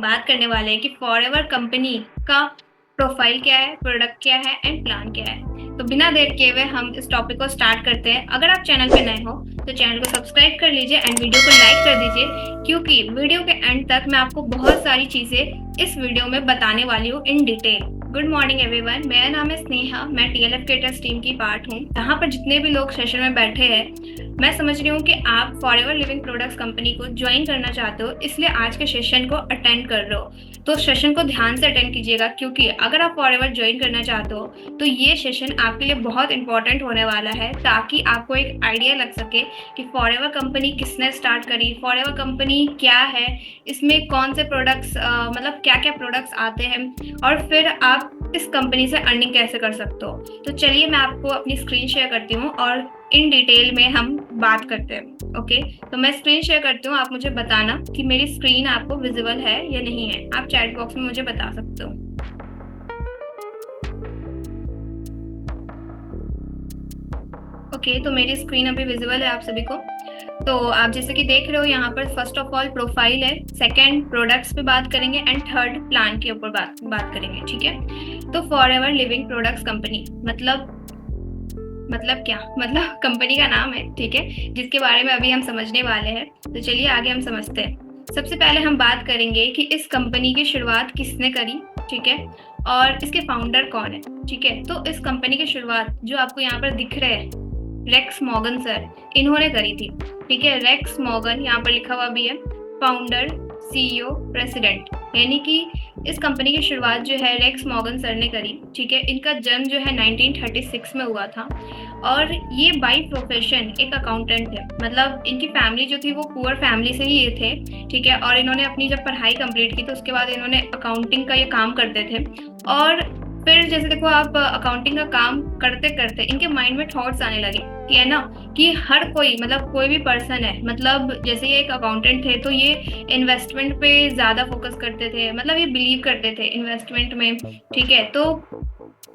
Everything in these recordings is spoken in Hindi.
बात करने वाले हैं कि फॉरएवर कंपनी का प्रोफाइल क्या है, प्रोडक्ट क्या है एंड प्लान क्या है। तो बिना देर किए हुए हम इस टॉपिक को स्टार्ट करते हैं। अगर आप चैनल पे नए हो तो चैनल को सब्सक्राइब कर लीजिए एंड वीडियो को लाइक कर दीजिए, क्योंकि वीडियो के एंड तक मैं आपको बहुत सारी चीज़ें इस वीडियो में बताने वाली हूँ in detail. Good morning everyone, मेरा नाम है स्नेहा, मैं TLF क्रिएटर्स टीम की पार्ट हूँ। यहाँ पर जितने भी लोग सेशन में बैठे हैं, मैं समझ रही हूँ कि आप फॉरएवर लिविंग प्रोडक्ट्स कंपनी को ज्वाइन करना चाहते हो, इसलिए आज के सेशन को अटेंड कर रहे हो। तो सेशन को ध्यान से अटेंड कीजिएगा, क्योंकि अगर आप फॉरएवर ज्वाइन करना चाहते हो तो ये सेशन आपके लिए बहुत इंपॉर्टेंट होने वाला है, ताकि आपको एक आइडिया लग सके कि फॉरएवर कंपनी किसने स्टार्ट करी, फॉरएवर कंपनी क्या है, इसमें कौन से प्रोडक्ट्स मतलब क्या क्या प्रोडक्ट्स आते हैं, और फिर आप इस कंपनी से अर्निंग कैसे कर सकते हो। तो चलिए मैं आपको अपनी स्क्रीन शेयर करती हूँ और इन डिटेल में हम बात करते हैं। ओके, तो मैं स्क्रीन शेयर करती हूँ, आप मुझे बताना कि मेरी स्क्रीन आपको विजिबल है या नहीं है। आप चैट बॉक्स में मुझे बता सकते हो। ओके, तो मेरी स्क्रीन अभी विजिबल है आप सभी को। तो आप जैसे कि देख रहे हो यहाँ पर फर्स्ट ऑफ ऑल प्रोफाइल है, सेकंड प्रोडक्ट्स पे बात करेंगे एंड थर्ड प्लान के ऊपर बात करेंगे। ठीक है, तो फॉरएवर लिविंग प्रोडक्ट्स कंपनी मतलब क्या, मतलब कंपनी का नाम है, ठीक है, जिसके बारे में अभी हम समझने वाले हैं। तो चलिए आगे हम समझते हैं। सबसे पहले हम बात करेंगे कि इस कंपनी की शुरुआत किसने करी, ठीक है, और इसके फाउंडर कौन है। ठीक है, तो इस कंपनी की शुरुआत जो आपको यहाँ पर दिख रहे हैं, रेक्स मॉर्गन सर, इन्होंने करी थी। ठीक है, रेक्स मॉर्गन यहाँ पर लिखा हुआ भी है, फाउंडर, CEO, प्रेसिडेंट, यानी कि इस कंपनी की शुरुआत जो है रेक्स मॉर्गन सर ने करी। ठीक है, इनका जन्म जो है 1936 में हुआ था और ये बाय प्रोफेशन एक अकाउंटेंट थे। मतलब इनकी फैमिली जो थी वो पुअर फैमिली से ही ये थे। ठीक है, और इन्होंने अपनी जब पढ़ाई कंप्लीट की तो उसके बाद इन्होंने अकाउंटिंग का ये काम करते थे। और फिर जैसे देखो, आप अकाउंटिंग का काम करते करते इनके माइंड में थॉट्स आने लगे कि है ना, कि हर कोई, मतलब कोई भी पर्सन है, मतलब जैसे ये एक अकाउंटेंट थे तो ये इन्वेस्टमेंट पे ज़्यादा फोकस करते थे, मतलब ये बिलीव करते थे इन्वेस्टमेंट में। ठीक है, तो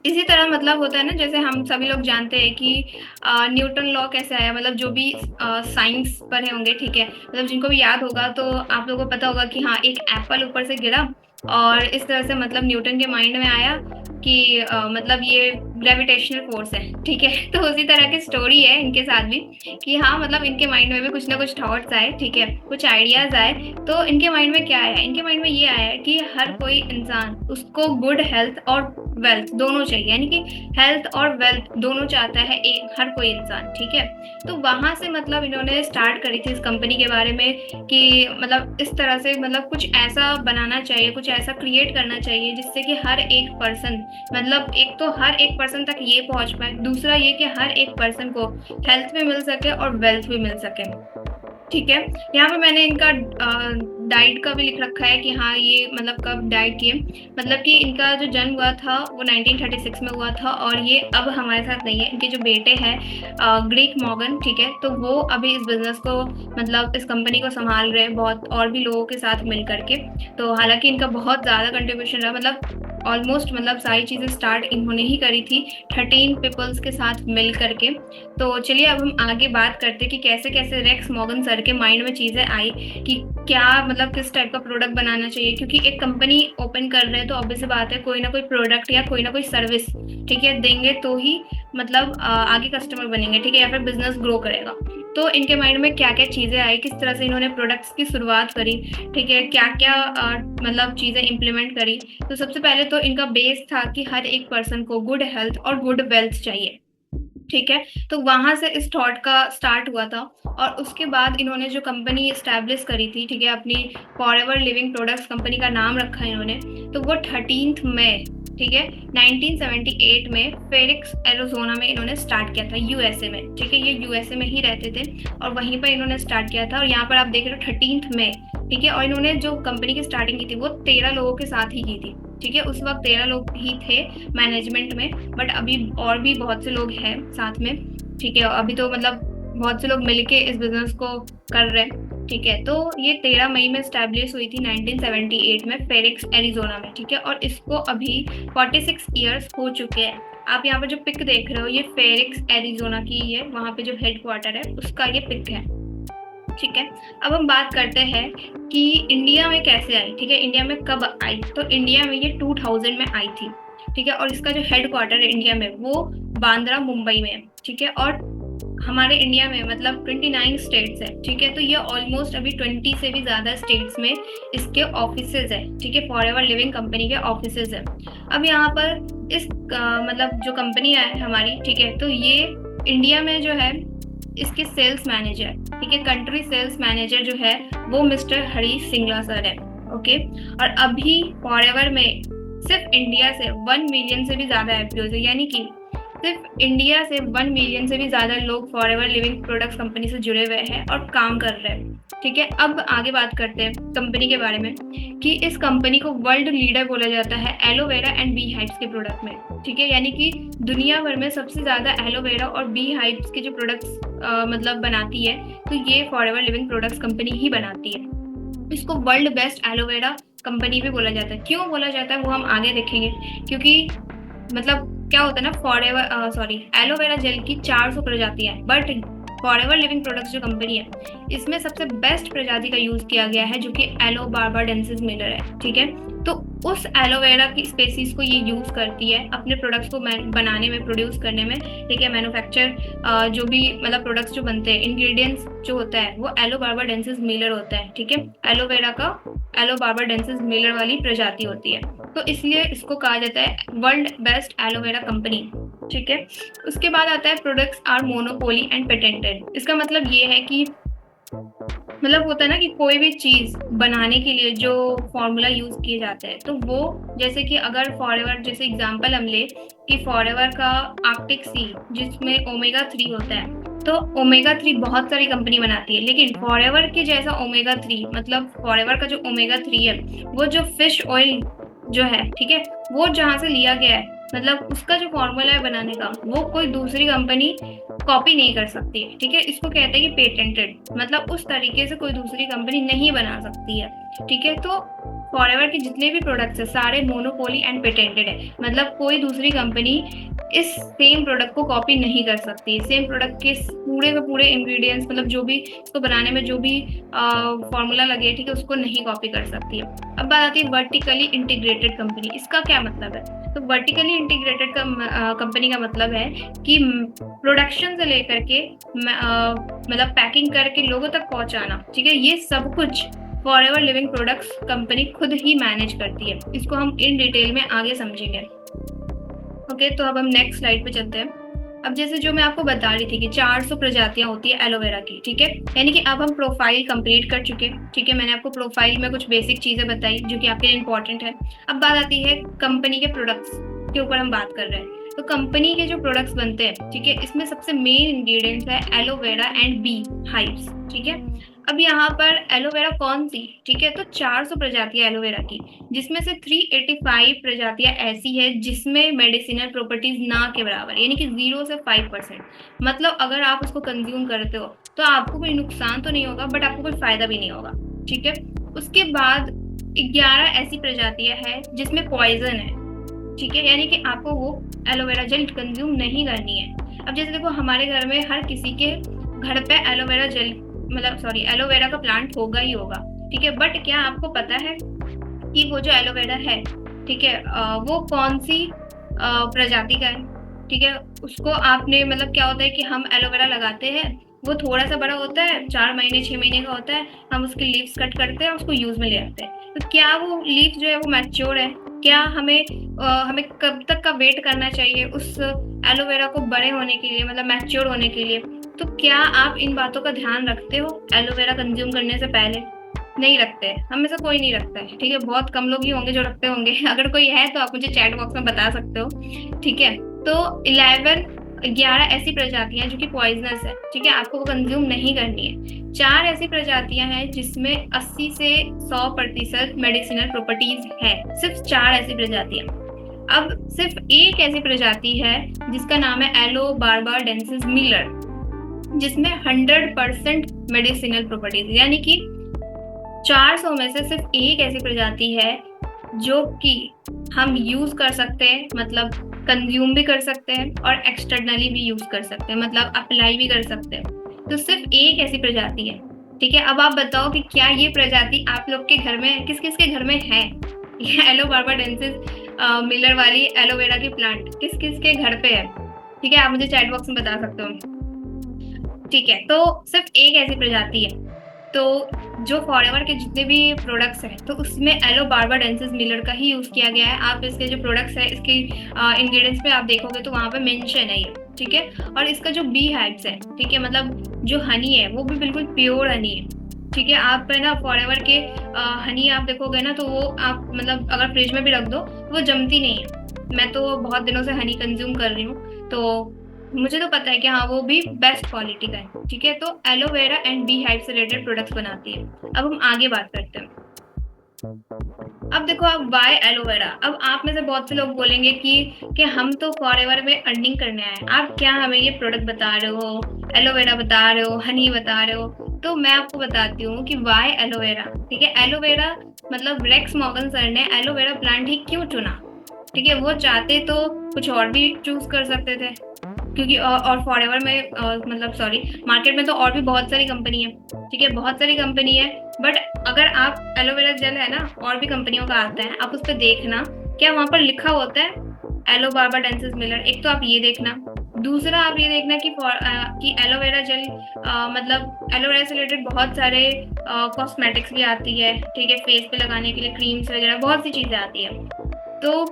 इसी तरह मतलब होता है ना, जैसे हम सभी लोग जानते हैं कि न्यूटन लॉ कैसे आया, मतलब जो भी साइंस पढ़े होंगे, ठीक है, मतलब जिनको भी याद होगा तो आप लोगों को पता होगा कि हाँ, एक एप्पल ऊपर से गिरा और इस तरह से मतलब न्यूटन के माइंड में आया कि मतलब ये ग्रेविटेशनल फोर्स है। ठीक है, तो उसी तरह की स्टोरी है इनके साथ भी कि हाँ, मतलब इनके माइंड में भी कुछ ना कुछ थॉट्स आए, ठीक है, कुछ आइडियाज आए। तो इनके माइंड में क्या आया, इनके माइंड में ये आया है कि हर कोई इंसान, उसको गुड हेल्थ और वेल्थ दोनों चाहिए, यानी कि हेल्थ और वेल्थ दोनों चाहता है एक हर कोई इंसान। ठीक है, तो वहां से मतलब इन्होंने स्टार्ट करी थी इस कंपनी के बारे में कि मतलब इस तरह से मतलब कुछ ऐसा बनाना चाहिए, कुछ ऐसा क्रिएट करना चाहिए जिससे कि हर एक पर्सन, मतलब एक तो हर एक पर्सन तक ये पहुंच पाए, दूसरा ये कि हर एक पर्सन को हेल्थ भी मिल सके और वेल्थ भी मिल सके। ठीक है, यहाँ पे मैंने इनका डाइट का भी लिख रखा है कि हाँ, ये मतलब कब डाइट किए, मतलब कि इनका जो जन्म हुआ था वो 1936 में हुआ था और ये अब हमारे साथ नहीं है। इनके जो बेटे हैं ग्रीक मॉर्गन, ठीक है, तो वो अभी इस बिजनेस को, मतलब इस कंपनी को संभाल रहे हैं बहुत और भी लोगों के साथ मिल करके। तो हालांकि इनका बहुत ज़्यादा कंट्रीब्यूशन रहा, मतलब ऑलमोस्ट मतलब सारी चीज़ें स्टार्ट इन्होंने ही करी थी 13 पीपल्स के साथ मिल करके। तो चलिए अब हम आगे बात करते हैं कि कैसे कैसे रेक्स मॉर्गन सर के माइंड में चीज़ें आई कि क्या मतलब किस टाइप का प्रोडक्ट बनाना चाहिए, क्योंकि एक कंपनी ओपन कर रहे हैं तो ऑब्वियस बात है कोई ना कोई प्रोडक्ट या कोई ना कोई सर्विस, ठीक है, देंगे तो ही मतलब आगे कस्टमर बनेंगे, ठीक है, या फिर बिजनेस ग्रो करेगा। तो इनके माइंड में क्या क्या चीज़ें आई, किस तरह से इन्होंने प्रोडक्ट्स की शुरुआत करी, ठीक है, क्या क्या मतलब चीज़ें इम्प्लीमेंट करी। तो सबसे पहले तो इनका बेस था कि हर एक पर्सन को गुड हेल्थ और गुड वेल्थ चाहिए। ठीक है, तो वहां से इस थॉट का स्टार्ट हुआ था और उसके बाद इन्होंने जो कंपनी एस्टैब्लिश करी थी, ठीक है, अपनी फॉरएवर लिविंग प्रोडक्ट्स कंपनी का नाम रखा है इन्होंने, तो वो 13 मई, ठीक है, 1978 में फेरिक्स एरिजोना में इन्होंने स्टार्ट किया था, यूएसए में। ठीक है, ये यूएसए में ही रहते थे और वहीं पर इन्होंने स्टार्ट किया था। और यहाँ पर आप देख रहे हो 13 मई, ठीक है, और इन्होंने जो कंपनी की स्टार्टिंग की थी वो 13 लोगों के साथ ही की थी। ठीक है, उस वक्त 13 लोग ही थे मैनेजमेंट में, बट अभी और भी बहुत से लोग हैं साथ में। ठीक है, अभी तो मतलब बहुत से लोग मिलके इस बिजनेस को कर रहे हैं। ठीक है, तो ये 13 मई में स्टैब्लिश हुई थी 1978 में फेरिक्स एरिजोना में। ठीक है, और इसको अभी 46 ईयर्स हो चुके हैं। आप यहाँ पर जो पिक देख रहे हो ये फेरिक्स एरिजोना की है, वहाँ पे जो हेडक्वार्टर है उसका ये पिक है। ठीक है। अब हम बात करते हैं कि इंडिया में कैसे आई, ठीक है, इंडिया में कब आई। तो इंडिया में ये 2000 में आई थी, ठीक है, और इसका जो हेडक्वार्टर है इंडिया में वो बांद्रा मुंबई में है, ठीक है। और हमारे इंडिया में मतलब 29 स्टेट्स है, ठीक है। तो ये ऑलमोस्ट अभी 20 से भी ज़्यादा स्टेट्स में इसके ऑफिसेज है, ठीक है, फॉरएवर लिविंग कंपनी के ऑफिसेज है। अब यहाँ पर इस मतलब जो कंपनी है हमारी, ठीक है, तो ये इंडिया में जो है इसके सेल्स मैनेजर, ठीक है, कंट्री सेल्स मैनेजर जो है वो मिस्टर हरीश सिंगला सर है, ओके। और अभी फॉरएवर में सिर्फ इंडिया से 1 मिलियन से भी ज़्यादा एफपीओज है, यानी कि सिर्फ इंडिया से 1 मिलियन से भी ज़्यादा लोग फॉरएवर लिविंग प्रोडक्ट्स कंपनी से जुड़े हुए हैं और काम कर रहे हैं, ठीक है। अब आगे बात करते हैं कंपनी के बारे में कि इस कंपनी को वर्ल्ड लीडर बोला जाता है एलोवेरा एंड बी हाइव्स के प्रोडक्ट में, ठीक है, यानी कि दुनिया भर में सबसे ज़्यादा एलोवेरा और बी हाइव्स के जो प्रोडक्ट्स मतलब बनाती है, तो ये फॉरएवर लिविंग प्रोडक्ट्स कंपनी ही बनाती है। इसको वर्ल्ड बेस्ट एलोवेरा कंपनी भी बोला जाता है। क्यों बोला जाता है वो हम आगे देखेंगे, क्योंकि मतलब क्या होता है ना, एलोवेरा जेल की 400 प्रजातियां हैं, बट फॉरएवर लिविंग प्रोडक्ट्स जो कंपनी है इसमें सबसे बेस्ट प्रजाति का यूज किया गया है जो कि एलो बार्बाडेंसिस मिलर है, ठीक है। तो उस एलोवेरा की स्पेसीज को ये यूज करती है अपने प्रोडक्ट्स को बनाने में, प्रोड्यूस करने में, ठीक है। मैन्युफैक्चर जो भी मतलब प्रोडक्ट्स जो बनते हैं, इंग्रेडिएंट्स जो होता है वो एलो बार्बाडेंसिस मिलर होता है, ठीक है। एलोवेरा का एलो बार्बाडेंसिस मिलर वाली प्रजाति होती है, तो इसलिए इसको कहा जाता है वर्ल्ड बेस्ट एलोवेरा कंपनी, ठीक है। उसके बाद आता है products are monopoly and patented. इसका मतलब ये है कि मतलब होता है ना कि कोई भी चीज बनाने के लिए जो फॉर्मूला यूज किए जाते हैं, तो वो जैसे कि अगर फॉरएवर जैसे एग्जांपल हम ले कि फॉरएवर का आर्कटिक सी जिसमें ओमेगा 3 होता है, तो ओमेगा 3 बहुत सारी कंपनी बनाती है, लेकिन फॉरएवर के जैसा ओमेगा 3 मतलब फॉरएवर का जो ओमेगा 3 है वो जो फिश ऑयल जो है, ठीक है, वो जहाँ से लिया गया है, मतलब उसका जो फॉर्मूला है बनाने का वो कोई दूसरी कंपनी कॉपी नहीं कर सकती है, ठीक है। इसको कहते हैं कि पेटेंटेड, मतलब उस तरीके से कोई दूसरी कंपनी नहीं बना सकती है, ठीक है। तो फॉरएवर के जितने भी प्रोडक्ट्स है सारे मोनोपोली एंड पेटेंटेड है, मतलब कोई दूसरी कंपनी इस सेम प्रोडक्ट को कॉपी नहीं कर सकती। सेम प्रोडक्ट के पूरे के पूरे इंग्रेडिएंट्स मतलब जो भी इसको बनाने में जो भी फॉर्मूला लगे, ठीक है, उसको नहीं कॉपी कर सकती है। अब बात आती है वर्टिकली इंटीग्रेटेड कंपनी। इसका क्या मतलब है? तो वर्टिकली इंटीग्रेटेड कंपनी का मतलब है कि प्रोडक्शन से लेकर के मतलब पैकिंग करके लोगों तक पहुंचाना, ठीक है, ये सब कुछ फॉरएवर लिविंग प्रोडक्ट्स कंपनी खुद ही मैनेज करती है। इसको हम इन डिटेल में आगे समझेंगे, ओके। तो अब हम नेक्स्ट स्लाइड पे चलते हैं। अब जैसे जो मैं आपको बता रही थी कि 400 प्रजातियां होती है एलोवेरा की, ठीक है, यानी कि अब हम प्रोफाइल कंप्लीट कर चुके, ठीक है। मैंने आपको प्रोफाइल में कुछ बेसिक चीजें बताई जो कि आपके लिए इंपॉर्टेंट है। अब बात आती है कंपनी के प्रोडक्ट्स के ऊपर हम बात कर रहे हैं। तो कंपनी के जो प्रोडक्ट्स बनते हैं, ठीक है, इसमें सबसे मेन इंग्रेडिएंट्स है एलोवेरा एंड बी हाइव्स, ठीक है। अब यहाँ पर एलोवेरा कौन सी, ठीक है, तो 400 प्रजातियां एलोवेरा की, जिसमें से 385 प्रजातियां ऐसी है जिसमें मेडिसिनल प्रॉपर्टीज ना के बराबर, यानी कि 0 से 5%। मतलब अगर आप उसको कंज्यूम करते हो तो आपको कोई नुकसान तो नहीं होगा, बट आपको कोई फायदा भी नहीं होगा, ठीक है। उसके बाद 11 ऐसी प्रजातियां हैं जिसमें पॉइजन है, ठीक है, यानी कि आपको वो एलोवेरा जेल कंज्यूम नहीं करनी है। अब जैसे देखो हमारे घर में हर किसी के घर पे एलोवेरा जेल एलोवेरा का प्लांट होगा ही होगा, ठीक है, बट क्या आपको पता है कि वो जो एलोवेरा है, ठीक है, वो कौन सी प्रजाति का है, ठीक है। उसको आपने मतलब क्या होता है कि हम एलोवेरा लगाते हैं, वो थोड़ा सा बड़ा होता है, 4 महीने 6 महीने का होता है, हम उसके लीव्स कट करते हैं, उसको यूज में ले आते हैं। तो क्या वो लीफ जो है वो मैच्योर है? क्या हमें कब तक का वेट करना चाहिए उस एलोवेरा को बड़े होने के लिए, मतलब मैच्योर होने के लिए? तो क्या आप इन बातों का ध्यान रखते हो एलोवेरा कंज्यूम करने से पहले? नहीं रखते, हम में से कोई नहीं रखता है, ठीक है, बहुत कम लोग ही होंगे जो रखते होंगे। अगर कोई है तो आप मुझे चैट बॉक्स में बता सकते हो, ठीक है। तो 11 ऐसी प्रजातियां जो कि पॉइजनस है, ठीक है, आपको वो कंज्यूम नहीं करनी है। 4 ऐसी प्रजातियां हैं जिसमें 80 से 100% मेडिसिनल प्रॉपर्टीज है, सिर्फ 4 ऐसी प्रजातियां। अब सिर्फ एक ऐसी प्रजाति है जिसका नाम है एलो बार्बाडेंसिस मिलर, जिसमें 100% मेडिसिनल प्रॉपर्टीज, यानी कि 400 में से सिर्फ एक ऐसी प्रजाति है जो कि हम यूज कर सकते हैं, मतलब कंज्यूम भी कर सकते हैं और एक्सटर्नली भी यूज कर सकते हैं, मतलब अप्लाई भी कर सकते हैं। तो सिर्फ एक ऐसी प्रजाति है, ठीक है, अब आप बताओ कि क्या ये प्रजाति आप लोग के घर में किस किस के घर में है? ये एलो बार्बाडेंसिस मिलर वाली एलोवेरा की प्लांट किस किस के घर पे है? ठीक है, आप मुझे चैट बॉक्स में बता सकते हो। ठीक है, तो सिर्फ एक ऐसी प्रजाति है, तो जो फॉरएवर के जितने भी प्रोडक्ट्स हैं तो उसमें एलो बार्बाडेंसिस मिलर का ही यूज किया गया है। आप इसके जो प्रोडक्ट्स है, इसके इंग्रेडिएंट्स पे आप देखोगे तो वहां पे मेंशन है ये। ठीक है, और इसका जो बी हाइव्स है, ठीक है, मतलब जो हनी है वो भी बिल्कुल प्योर हनी है। ठीक है, आप है ना फॉरएवर के हनी आप देखोगे ना तो वो आप मतलब अगर फ्रिज में भी रख दो तो वो जमती नहीं है। मैं तो बहुत दिनों से हनी कंज्यूम कर रही हूँ, तो मुझे तो पता है कि हाँ वो भी बेस्ट क्वालिटी का है। ठीक है, तो एलोवेरा एंड बी हाइव से रिलेटेड प्रोडक्ट्स बनाती है। अब हम आगे बात करते हैं। अब देखो आप वाई एलोवेरा। अब आप में से बहुत से लोग बोलेंगे कि हम तो फॉरएवर में अर्निंग करने आए हैं, आप क्या हमें ये प्रोडक्ट बता रहे हो, एलोवेरा बता रहे हो, हनी बता रहे हो? तो मैं आपको बताती हूँ कि वाई एलोवेरा। ठीक है, एलोवेरा मतलब रेक्स मॉर्गन सर ने एलोवेरा प्लांट ही क्यों चुना? ठीक है, वो चाहते तो कुछ और भी चूज कर सकते थे, क्योंकि और फॉरएवर में मतलब सॉरी मार्केट में तो और भी बहुत सारी कंपनी है। ठीक है, बहुत सारी कंपनी है, बट अगर आप एलोवेरा जेल है ना और भी कंपनियों का आता है, आप उस पर देखना क्या वहां पर लिखा होता है एलो बार्बाडेंसिस मिलर। एक तो आप ये देखना, दूसरा आप ये देखना कि एलोवेरा जेल मतलब एलोवेरा से रिलेटेड बहुत सारे कॉस्मेटिक्स भी आती है। ठीक है, फेस पे लगाने के लिए क्रीम्स वगैरह बहुत सी चीजें आती है। तो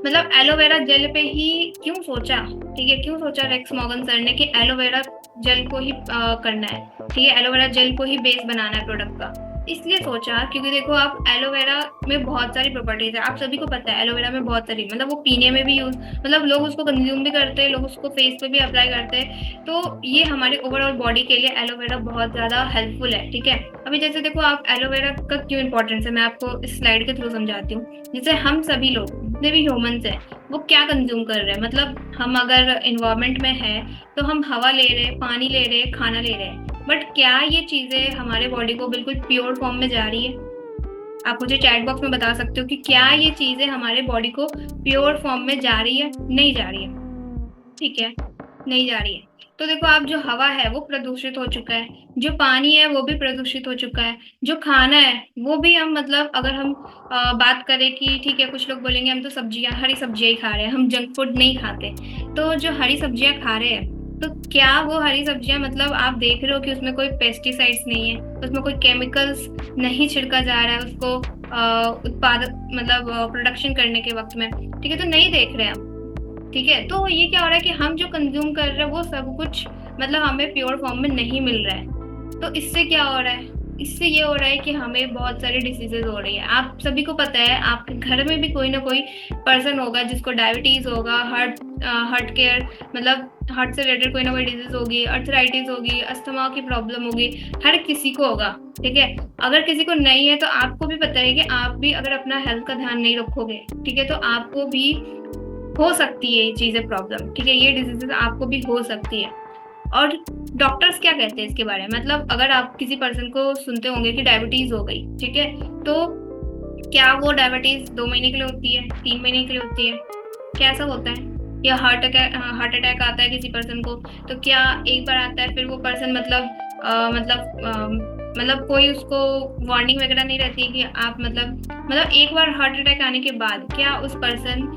मतलब एलोवेरा जेल पे ही क्यों सोचा? ठीक है, क्यों सोचा रेक्स मॉर्गन सर ने कि एलोवेरा जेल को ही करना है? ठीक है, एलोवेरा जेल को ही बेस बनाना है प्रोडक्ट का। इसलिए सोचा क्योंकि देखो आप एलोवेरा में बहुत सारी प्रॉपर्टीज है, आप सभी को पता है एलोवेरा में बहुत सारी, मतलब वो पीने में भी यूज, मतलब लोग उसको कंज्यूम भी करते हैं, लोग उसको फेस पे भी अप्लाई करते हैं। तो ये हमारे ओवरऑल बॉडी के लिए एलोवेरा बहुत ज्यादा हेल्पफुल है। ठीक है, अभी जैसे देखो आप एलोवेरा का क्यों इंपॉर्टेंस है मैं आपको इस स्लाइड के थ्रू समझाती हूँ। जैसे हम सभी लोग जितने भी ह्यूमंस हैं वो क्या कंज्यूम कर रहे हैं, मतलब हम अगर इन्वायरमेंट में है तो हम हवा ले रहे हैं, पानी ले रहे हैं, खाना ले रहे हैं, बट क्या ये चीजें हमारे बॉडी को बिल्कुल प्योर फॉर्म में जा रही है? आप मुझे चैट बॉक्स में बता सकते हो कि क्या ये चीजें हमारे बॉडी को प्योर फॉर्म में जा रही है? नहीं जा रही है। ठीक है, नहीं जा रही है। तो देखो आप जो हवा है वो प्रदूषित हो चुका है, जो पानी है वो भी प्रदूषित हो चुका है, जो खाना है वो भी हम मतलब अगर हम बात करें कि ठीक है कुछ लोग बोलेंगे हम तो सब्जियां हरी सब्जियां ही खा रहे हैं, हम जंक फूड नहीं खाते। तो जो हरी सब्जियां खा रहे हैं तो क्या वो हरी सब्जियां मतलब आप देख रहे हो कि उसमें कोई पेस्टिसाइड्स नहीं है, उसमें कोई केमिकल्स नहीं छिड़का जा रहा है उसको उत्पादक मतलब प्रोडक्शन करने के वक्त में? ठीक है, तो नहीं देख रहे हैं हम। ठीक है, तो ये क्या हो रहा है कि हम जो कंज्यूम कर रहे हैं वो सब कुछ मतलब हमें प्योर फॉर्म में नहीं मिल रहा है। तो इससे क्या हो रहा है? इससे ये हो रहा है कि हमें बहुत सारी डिसीजेज हो रही है। आप सभी को पता है आपके घर में भी कोई ना कोई पर्सन होगा जिसको डायबिटीज होगा, हार्ट केयर मतलब हार्ट से रिलेटेड कोई ना कोई डिजीज होगी, अर्थराइटिस होगी, अस्थमा की प्रॉब्लम होगी, हर किसी को होगा। ठीक है, अगर किसी को नहीं है तो आपको भी पता है कि आप भी अगर अपना हेल्थ का ध्यान नहीं रखोगे, ठीक है, तो आपको भी हो सकती है ये चीजें प्रॉब्लम। ठीक है, ये डिजीजेस आपको भी हो सकती है। और डॉक्टर्स क्या कहते हैं इसके बारे में, मतलब अगर आप किसी पर्सन को सुनते होंगे कि डायबिटीज हो गई, ठीक है, तो क्या वो डायबिटीज 2 महीने के लिए होती है, 3 महीने के लिए होती है? क्या ऐसा होता है? या हार्ट अटैक आता है किसी पर्सन को तो क्या एक बार आता है फिर वो पर्सन मतलब कोई उसको वार्निंग वगैरह नहीं रहती है कि आप मतलब एक बार हार्ट अटैक आने के बाद क्या उस पर्सन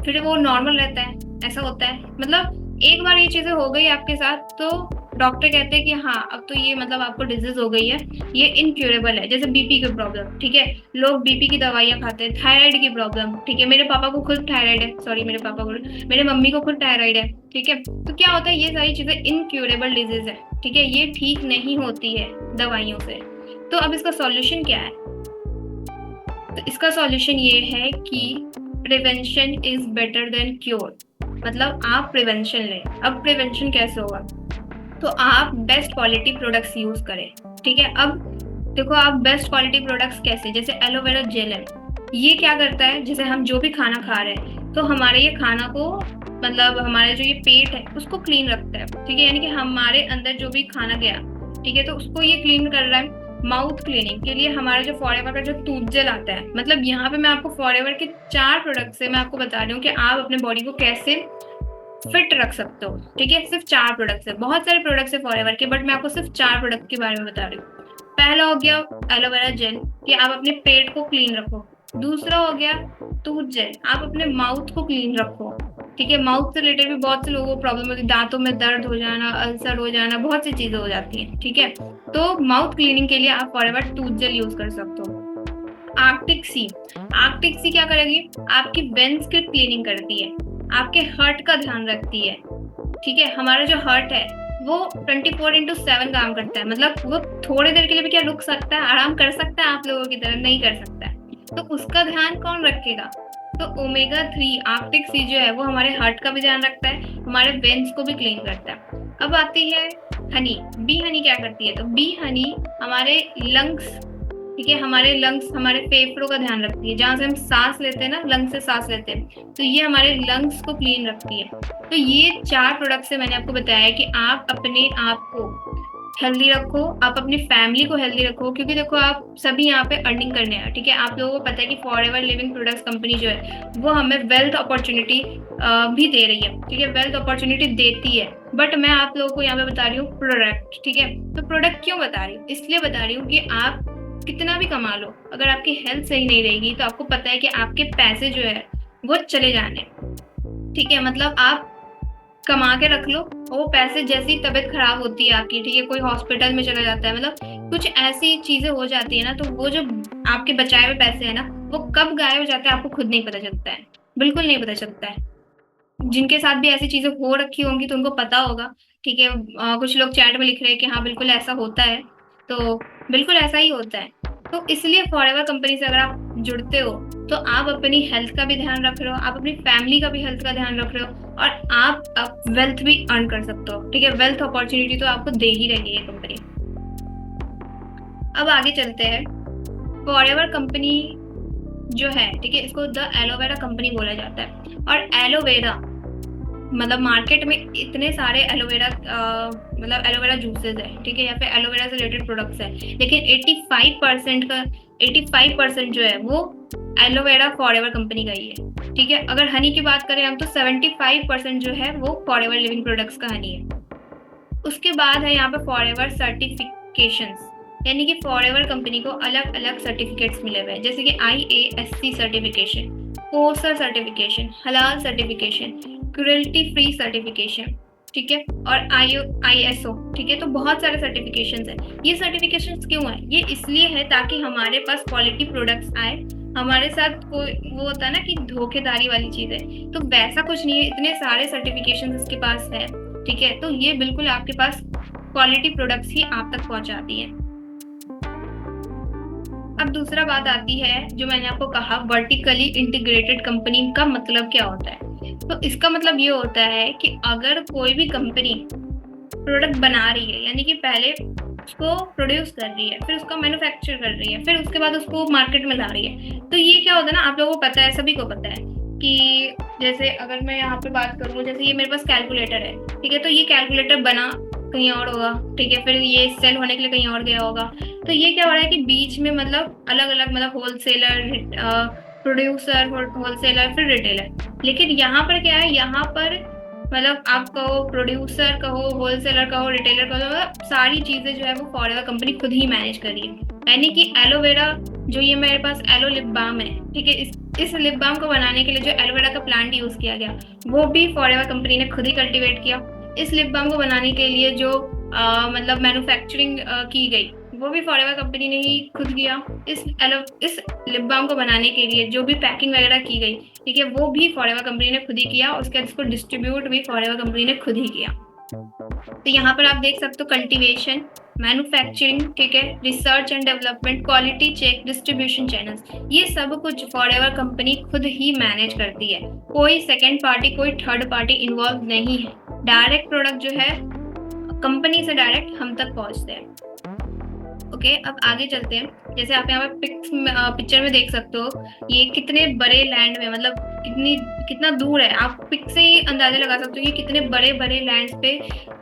फिर वो नॉर्मल रहता है? ऐसा होता है? मतलब एक बार ये चीजें हो गई आपके साथ तो डॉक्टर कहते हैं कि हाँ अब तो ये मतलब आपको डिजीज हो गई है, ये इनक्यूरेबल है। जैसे बीपी की प्रॉब्लम, ठीक है, लोग बीपी की दवाइयां खाते हैं। थायराइड की प्रॉब्लम, ठीक है, मेरे पापा को खुद थायराइड है, सॉरी मेरे पापा को, मेरे मम्मी को खुद थायराइड है। ठीक है, तो क्या होता है ये सारी चीजें इनक्यूरेबल डिजीज है। ठीक है, ये ठीक नहीं होती है दवाइयों से। तो अब इसका सॉल्यूशन क्या है? तो इसका सॉल्यूशन ये है कि prevention is better than cure. मतलब आप प्रिवेंशन लें। अब प्रिवेंशन कैसे होगा? तो आप बेस्ट क्वालिटी प्रोडक्ट्स यूज करें। ठीक है, अब देखो आप बेस्ट क्वालिटी प्रोडक्ट्स कैसे, जैसे एलोवेरा जेल है, ये क्या करता है, जैसे हम जो भी खाना खा रहे हैं तो हमारे ये खाना को मतलब हमारे जो ये पेट है उसको क्लीन रखता है। ठीक है, यानी कि हमारे अंदर जो भी खाना गया, ठीक है, तो उसको ये क्लीन कर रहा है। माउथ क्लीनिंग के लिए हमारा जो फॉरएवर का जो टूथ जेल आता है, मतलब यहाँ पे मैं आपको फॉरएवर के 4 प्रोडक्ट से मैं आपको बता रही हूँ कि आप अपने बॉडी को कैसे फिट रख सकते हो। ठीक है, सिर्फ 4 प्रोडक्ट्स है, बहुत सारे प्रोडक्ट्स है फॉरएवर के, बट मैं आपको सिर्फ 4 प्रोडक्ट के बारे में बता रही हूँ। पहला हो गया एलोवेरा जेल, कि आप अपने पेट को क्लीन रखो। दूसरा हो गया टूथ जेल, आप अपने माउथ को क्लीन रखो। ठीक है, माउथ से रिलेटेड भी बहुत से लोगों को प्रॉब्लम होती है, दांतों में दर्द हो जाना, अल्सर हो जाना, बहुत सी चीजें हो जाती हैं। ठीक है, तो माउथ क्लीनिंग के लिए आप फॉरएवर टूथ जेल यूज कर सकते हो। आर्कटिक सी, आर्कटिक सी क्या करेगी, आपकी वेंस की क्लीनिंग करती है, आपके हार्ट का ध्यान रखती है। ठीक है, हमारा जो हार्ट है वो 24/7 काम करता है, मतलब वो थोड़ी देर के लिए भी क्या रुक सकता है, आराम कर सकता है, आप लोगों की तरह नहीं कर सकता है, तो उसका ध्यान कौन रखेगा। तो ओमेगा 3 आर्कटिक सी जो है वो हमारे हार्ट का भी ध्यान रखता है, हमारे वेंस को भी क्लीन करता है। अब आती है हनी। बी हनी क्या करती है, तो बी हनी हमारे लंग्स, ठीक है, हमारे लंग्स, हमारे फेफड़ों का ध्यान रखती है, जहां से हम सांस लेते हैं ना, लंग्स से सांस लेते हैं, तो ये हमारे लंग्स को क्लीन रखती है। तो ये 4 प्रोडक्ट से मैंने आपको बताया कि आप अपने आप को हेल्दी रखो, आप अपनी फैमिली को हेल्दी रखो, क्योंकि देखो आप सभी यहाँ पे अर्निंग करने हैं। ठीक है, आप लोगों को पता है कि फॉरएवर लिविंग प्रोडक्ट्स कंपनी जो है वो हमें वेल्थ अपॉर्चुनिटी भी दे रही है। ठीक है, वेल्थ अपॉर्चुनिटी देती है, बट मैं आप लोगों को यहाँ पे बता रही हूँ प्रोडक्ट। ठीक है, तो प्रोडक्ट क्यों बता रही हूँ, इसलिए बता रही हूँ कि आप कितना भी कमा लो, अगर आपकी हेल्थ सही नहीं रहेगी तो आपको पता है कि आपके पैसे जो है वो चले जाने। ठीक है, मतलब आप कमा के रख लो, वो पैसे जैसी तबीयत खराब होती है आपकी, ठीक है, कोई हॉस्पिटल में चला जाता है, मतलब कुछ ऐसी चीजें हो जाती है ना, तो वो जो आपके बचाए हुए पैसे है ना, वो कब गायब हो जाते हैं आपको खुद नहीं पता चलता है, बिल्कुल नहीं पता चलता है। जिनके साथ भी ऐसी चीजें हो रखी होंगी तो उनको पता होगा। ठीक है, कुछ लोग चैट में लिख रहे हैं कि हाँ बिल्कुल ऐसा होता है, तो बिल्कुल ऐसा ही होता है। तो इसलिए फॉरएवर कंपनी से अगर आप जुड़ते हो तो आप अपनी हेल्थ का भी ध्यान रख रहे हो, आप अपनी फैमिली का भी हेल्थ का ध्यान रख रहे हो, और आप वेल्थ भी अर्न कर सकते हो। ठीक है, वेल्थ अपॉर्चुनिटी तो आपको दे ही रही है कंपनी। अब आगे चलते हैं। फॉरएवर कंपनी जो है, ठीक है, इसको द एलोवेरा कंपनी बोला जाता है। और एलोवेरा मतलब मार्केट में इतने सारे एलोवेरा मतलब एलोवेरा जूसेस है, ठीक है, या फिर एलोवेरा से रिलेटेड प्रोडक्ट्स है, लेकिन 85% जो है वो एलोवेरा फॉरएवर कंपनी का ही है। ठीक है, अगर हनी की बात करें हम तो 75% जो है वो फॉरएवर लिविंग प्रोडक्ट्स का हनी है। उसके बाद है यहाँ पे फॉरएवर सर्टिफिकेशंस, यानी कि फॉरएवर कंपनी को अलग अलग सर्टिफिकेट्स मिले हुए हैं, जैसे कि IASC सर्टिफिकेशन, कोसर सर्टिफिकेशन, हलाल सर्टिफिकेशन, क्रुएल्टी फ्री सर्टिफिकेशन, ठीक है, और ISO। ठीक है, तो बहुत सारे सर्टिफिकेशंस हैं। ये सर्टिफिकेशंस क्यों है, ये इसलिए है ताकि हमारे पास क्वालिटी प्रोडक्ट्स आए, हमारे साथ कोई वो होता है ना कि धोखेधारी वाली चीज है, तो वैसा कुछ नहीं है, इतने सारे सर्टिफिकेशंस इसके पास है। ठीक है, तो ये बिल्कुल आपके पास क्वालिटी प्रोडक्ट्स ही आप तक पहुंचाती है। अब दूसरा बात आती है, जो मैंने आपको कहा वर्टिकली इंटीग्रेटेड कंपनी का मतलब क्या होता है। तो इसका मतलब ये होता है कि अगर कोई भी कंपनी प्रोडक्ट बना रही है, यानी कि पहले उसको प्रोड्यूस कर रही है, फिर उसका मैन्युफैक्चर कर रही है, फिर उसके बाद उसको मार्केट में ला रही है, तो ये क्या होता है ना, आप लोगों को पता है, सभी को पता है कि जैसे अगर मैं यहाँ पे बात करूँ, जैसे ये मेरे पास कैलकुलेटर है, ठीक है, तो ये कैलकुलेटर बना कहीं और होगा, ठीक है, फिर ये सेल होने के लिए कहीं और गया होगा, तो ये क्या हो रहा है कि बीच में मतलब अलग अलग, मतलब होलसेलर, प्रोड्यूसर, होलसेलर, फिर रिटेलर। लेकिन यहाँ पर क्या है, यहाँ पर मतलब आप कहो प्रोड्यूसर कहो, होलसेलर कहो, रिटेलर कहो, मतलब सारी चीजें जो है वो फॉरएवर कंपनी खुद ही मैनेज कर रही है। यानी कि एलोवेरा जो ये मेरे पास एलो लिप बाम है, ठीक है, इस लिप बाम को बनाने के लिए जो एलोवेरा का प्लांट यूज किया गया वो भी फॉरएवर कंपनी ने खुद ही कल्टीवेट किया। इस लिप बाम को बनाने के लिए जो मतलब मैन्युफैक्चरिंग की गई वो भी फॉरएवर कंपनी ने ही खुद किया। इस लिप बाम को बनाने के लिए जो भी पैकिंग वगैरह की गई, ठीक है, वो भी फॉरएवर कंपनी ने खुद ही किया। उसके बाद इसको डिस्ट्रीब्यूट भी फॉरएवर कंपनी ने खुद ही किया। तो यहाँ पर आप देख सकते हो कल्टीवेशन, मैन्युफैक्चरिंग, ठीक है, research and development, quality check, distribution channels, ये सब कुछ फॉरएवर कंपनी खुद ही मैनेज करती है। कोई सेकेंड पार्टी, कोई थर्ड पार्टी इन्वॉल्व नहीं है। डायरेक्ट प्रोडक्ट जो है कंपनी से डायरेक्ट हम तक पहुंचते हैं। ओके, अब आगे चलते हैं। जैसे आप यहाँ पे पिक्चर में देख सकते हो, ये कितने बड़े लैंड में, मतलब कितना दूर है, आप पिक से ही अंदाजा लगा सकते हो कि कितने बड़े बड़े लैंड्स पे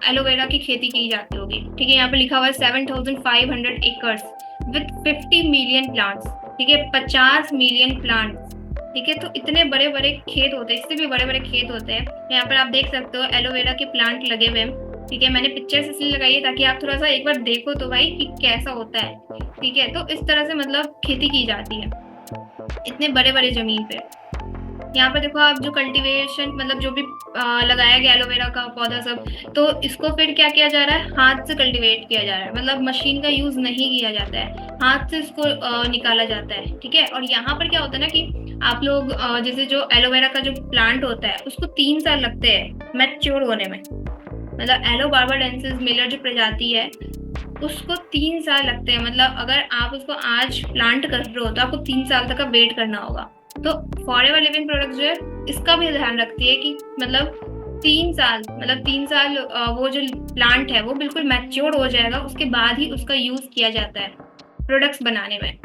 एलोवेरा की खेती की जाती होगी। ठीक है, यहाँ पे लिखा हुआ है 7,500 एकर्स विथ 50 मिलियन प्लांट्स, ठीक है, 50 मिलियन प्लांट्स ठीक है। तो इतने बड़े बड़े खेत होते हैं, इससे भी बड़े बड़े खेत होते हैं। यहाँ पर आप देख सकते हो एलोवेरा के प्लांट लगे हुए हैं। ठीक है, मैंने पिक्चर्स इसलिए लगाई है ताकि आप थोड़ा सा एक बार देखो तो भाई कि कैसा होता है। ठीक है, तो इस तरह से मतलब खेती की जाती है इतने बड़े बड़े जमीन पे। यहाँ पर देखो आप, जो कल्टीवेशन मतलब जो भी लगाया गया एलोवेरा का पौधा सब, तो इसको फिर क्या किया जा रहा है, हाथ से कल्टीवेट किया जा रहा है। मतलब मशीन का यूज नहीं किया जाता है, हाथ से इसको निकाला जाता है। ठीक है, और यहाँ पर क्या होता है ना कि आप लोग जैसे जो एलोवेरा का जो प्लांट होता है उसको 3 साल लगते हैं मैच्योर होने में। मतलब एलो बार्बाडेंसिस मिलर जो प्रजाति है उसको 3 साल लगते हैं। मतलब अगर आप उसको आज प्लांट कर रहे हो तो आपको 3 साल तक का वेट करना होगा। तो फॉरएवर लिविंग प्रोडक्ट्स जो है इसका भी ध्यान रखती है कि मतलब 3 साल, मतलब 3 साल वो जो प्लांट है वो बिल्कुल मैच्योर हो जाएगा, उसके बाद ही उसका यूज किया जाता है प्रोडक्ट्स बनाने में।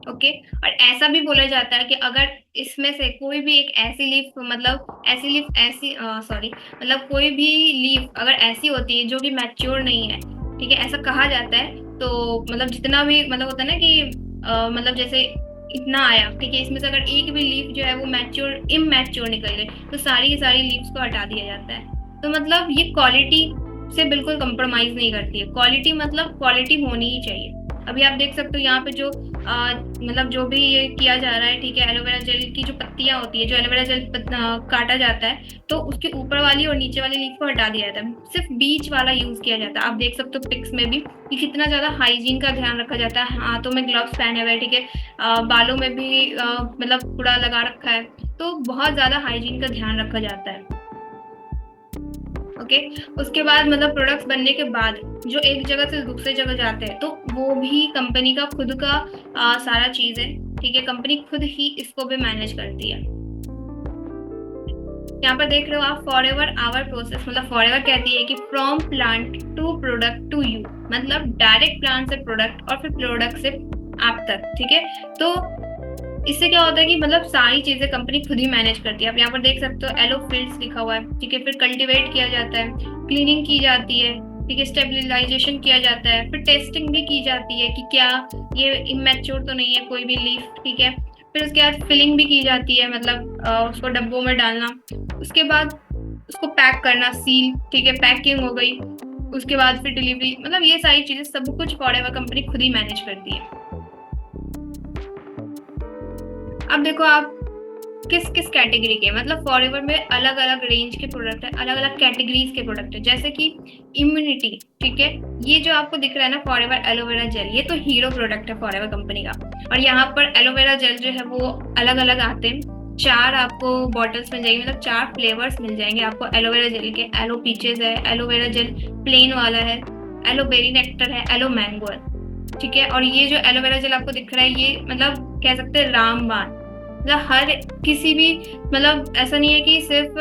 ओके, और ऐसा भी बोला जाता है कि अगर इसमें से कोई भी एक ऐसी लीफ, मतलब ऐसी लीफ ऐसी सॉरी मतलब कोई भी लीफ अगर ऐसी होती है जो कि मैच्योर नहीं है, ठीक है, ऐसा कहा जाता है, तो मतलब जितना भी मतलब होता है ना कि मतलब जैसे इतना आया, ठीक है, इसमें से अगर एक भी लीफ जो है वो मैच्योर इमैच्योर निकल गई तो सारी की सारी लीव्स को हटा दिया जाता है। तो मतलब ये क्वालिटी से बिल्कुल कंप्रोमाइज नहीं करती है। क्वालिटी मतलब क्वालिटी होनी ही चाहिए। अभी आप देख सकते हो यहाँ पे जो मतलब जो भी ये किया जा रहा है, ठीक है, एलोवेरा जेल की जो पत्तियां होती है, जो एलोवेरा जेल काटा जाता है तो उसके ऊपर वाली और नीचे वाली लीफ को हटा दिया जाता है, सिर्फ बीच वाला यूज किया जाता है। आप देख सकते हो पिक्स में भी कि कितना ज्यादा हाइजीन का ध्यान रखा जाता है। हाथों में ग्लव्स पहने हुए, ठीक है, बालों में भी मतलब कूड़ा लगा रखा है, तो बहुत ज्यादा हाइजीन का ध्यान रखा जाता है। ओके, उसके बाद मतलब प्रोडक्ट्स बनने के बाद जो एक जगह से दूसरे जगह जाते हैं तो वो भी कंपनी का खुद का सारा चीज है। ठीक है, कंपनी खुद ही इसको भी मैनेज करती है। यहाँ पर देख रहे हो आप, फॉरएवर आवर प्रोसेस, मतलब फॉरएवर कहती है कि from plant to product to you, मतलब डायरेक्ट प्लांट से प्रोडक्ट और फिर प्रोडक्ट से आप तक। ठीक है, तो इससे क्या होता है कि मतलब सारी चीजें कंपनी खुद ही मैनेज करती है। आप यहाँ पर देख सकते हो एलो फील्ड्स लिखा हुआ है, ठीक है, फिर कल्टीवेट किया जाता है, क्लीनिंग की जाती है, ठीक है, स्टेबलाइजेशन किया जाता है, फिर टेस्टिंग भी की जाती है कि क्या ये इमेच्योर तो नहीं है कोई भी लीफ। ठीक है, फिर उसके बाद फिलिंग भी की जाती है, मतलब उसको डब्बों में डालना, उसके बाद उसको पैक करना, सील, ठीक है, पैकिंग हो गई, उसके बाद फिर डिलीवरी, मतलब ये सारी चीजें सब कुछ फॉरएवर कंपनी खुद ही मैनेज करती है। अब देखो आप किस किस कैटेगरी के, मतलब फॉरएवर में अलग अलग रेंज के प्रोडक्ट है, अलग अलग कैटेगरीज के प्रोडक्ट है, जैसे कि इम्यूनिटी। ठीक है, ये जो आपको दिख रहा है ना फॉरएवर एलोवेरा जेल, ये तो हीरो प्रोडक्ट है फॉरएवर कंपनी का। और यहाँ पर एलोवेरा जेल जो है वो अलग अलग आते हैं, 4 आपको बॉटल्स मिल जाएंगे, मतलब 4 फ्लेवर्स मिल जाएंगे आपको एलोवेरा जेल के। एलो पीचेस है, एलोवेरा जेल प्लेन वाला है, एलो बेरी नेक्टर है, एलो मैंगो है। ठीक है, और ये जो एलोवेरा जेल आपको दिख रहा है ये मतलब कह सकते हैं रामबाण, मतलब हर किसी भी, मतलब ऐसा नहीं है कि सिर्फ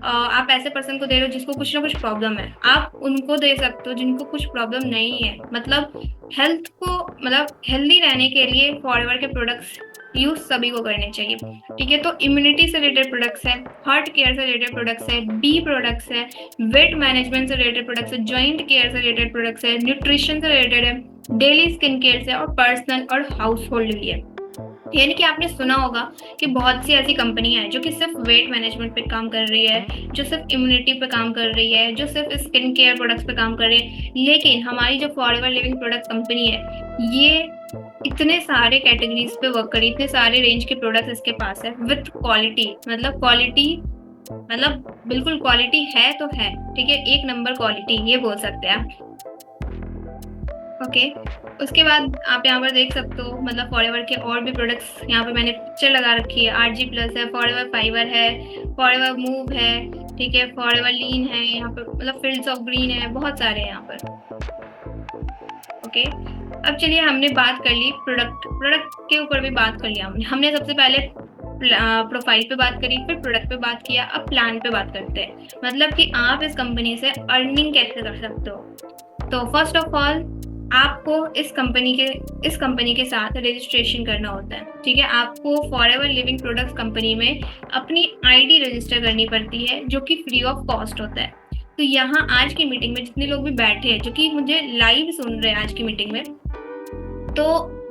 आप ऐसे पर्सन को दे रहे हो जिसको कुछ ना कुछ प्रॉब्लम है, आप उनको दे सकते हो जिनको कुछ प्रॉब्लम नहीं है। मतलब हेल्थ को, मतलब हेल्दी रहने के लिए फॉरएवर के प्रोडक्ट्स यूज सभी को करने चाहिए। ठीक है, तो इम्यूनिटी से रिलेटेड प्रोडक्ट्स है, हार्ट केयर से रिलेटेड प्रोडक्ट्स है, बी प्रोडक्ट्स है, वेट मैनेजमेंट से रिलेटेड प्रोडक्ट्स है, जॉइंट केयर से रिलेटेड प्रोडक्ट्स है, न्यूट्रिशन से रिलेटेड है, डेली स्किन केयर से, और पर्सनल और हाउस होल्ड लिए। यानी कि आपने सुना होगा कि बहुत सी ऐसी कंपनियां हैं जो कि सिर्फ वेट मैनेजमेंट पे काम कर रही है, जो सिर्फ इम्यूनिटी पे काम कर रही है, जो सिर्फ स्किन केयर प्रोडक्ट्स पे काम कर रही है, लेकिन हमारी जो फॉरएवर लिविंग प्रोडक्ट्स कंपनी है ये इतने सारे कैटेगरीज पे वर्क करी, इतने सारे रेंज के प्रोडक्ट्स इसके पास है विथ क्वालिटी। मतलब क्वालिटी, मतलब बिल्कुल क्वालिटी है तो है, ठीक है, 1 नंबर क्वालिटी ये बोल सकते हैं आप। ओके, उसके बाद आप यहाँ पर देख सकते हो मतलब फॉरएवर के और भी प्रोडक्ट्स, यहाँ पे मैंने पिक्चर लगा रखी है, आरजी प्लस है, फॉरएवर फाइबर है, फॉरएवर मूव है, ठीक है, फॉरएवर लीन है, यहाँ पे मतलब फील्ड्स ऑफ ग्रीन है, बहुत सारे हैं यहाँ पर। ओके, अब चलिए हमने बात कर ली प्रोडक्ट के ऊपर भी बात कर लिया हमने सबसे पहले प्रोफाइल पे बात करी, फिर प्रोडक्ट पे बात किया, अब प्लान पे बात करते हैं, मतलब कि आप इस कंपनी से अर्निंग कैसे कर सकते हो। तो फर्स्ट ऑफ ऑल आपको इस कंपनी के साथ रजिस्ट्रेशन करना होता है। ठीक है, आपको फॉरएवर लिविंग प्रोडक्ट्स कंपनी में अपनी आईडी रजिस्टर करनी पड़ती है जो कि फ्री ऑफ कॉस्ट होता है। तो यहाँ आज की मीटिंग में जितने लोग भी बैठे हैं जो कि मुझे लाइव सुन रहे हैं आज की मीटिंग में, तो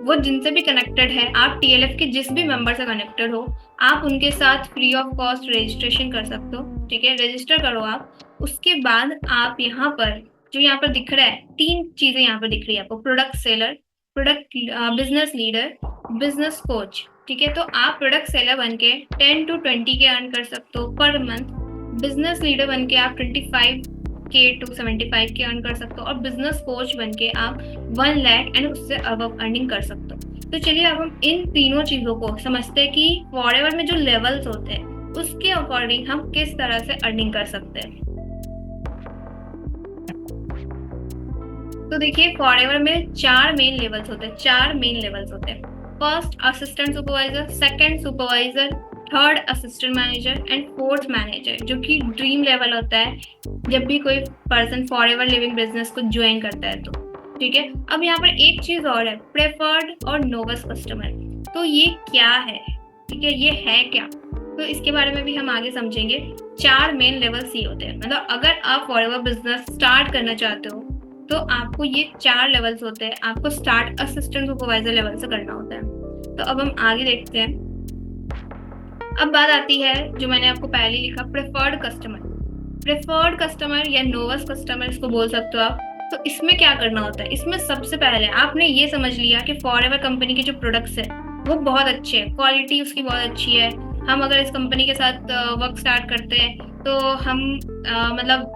वो जिनसे भी कनेक्टेड है, आप TLF के जिस भी मेंबर से कनेक्टेड हो, आप उनके साथ फ्री ऑफ कॉस्ट रजिस्ट्रेशन कर सकते हो। ठीक है, रजिस्टर करो आप। उसके बाद आप यहाँ पर जो यहाँ पर दिख रहा है, 3 चीजें यहाँ पर दिख रही है आपको, product seller, product business leader, business coach. ठीक है, तो आप प्रोडक्ट सेलर बन के 10 to 20 के अर्न कर सकते हो पर मंथ। बिजनेस लीडर बन के आप 25K to 75K अर्न कर सकते हो, और बिजनेस कोच बन के आप 1 लाख एंड उससे अबव अर्निंग कर सकते हो। तो चलिए अब हम इन तीनों चीजों को समझते हैं कि फॉरएवर में जो लेवल्स होते हैं उसके अकॉर्डिंग हम किस तरह से अर्निंग कर सकते हैं। तो देखिए, फॉरएवर में 4 मेन लेवल्स होते हैं, 4 मेन लेवल्स होते हैं। First assistant supervisor, second supervisor, third assistant manager and fourth manager, जो कि ड्रीम लेवल होता है जब भी कोई पर्सन फॉरएवर लिविंग बिजनेस को ज्वाइन करता है तो। ठीक है, अब यहाँ पर एक चीज और है, प्रेफर्ड और नोविस कस्टमर। तो ये क्या है? ठीक है, ये है क्या? तो इसके बारे में भी हम आगे समझेंगे। 4 मेन लेवल्स ये होते हैं, मतलब अगर आप फॉरएवर बिजनेस स्टार्ट करना चाहते हो तो आपको ये 4 लेवल्स होते हैं। आपको स्टार्ट असिस्टेंट सुपरवाइजर लेवल से करना होता है। तो अब हम आगे देखते हैं। अब बात आती है जो मैंने आपको पहले लिखा, प्रेफर्ड कस्टमर। प्रेफर्ड कस्टमर या नोवस कस्टमर इसको बोल सकते हो आप। तो इसमें क्या करना होता है? इसमें सबसे पहले आपने ये समझ लिया कि फॉरएवर कंपनी के जो प्रोडक्ट्स है वो बहुत अच्छे हैं, क्वालिटी उसकी बहुत अच्छी है। हम अगर इस कंपनी के साथ वर्क स्टार्ट करते हैं तो हम मतलब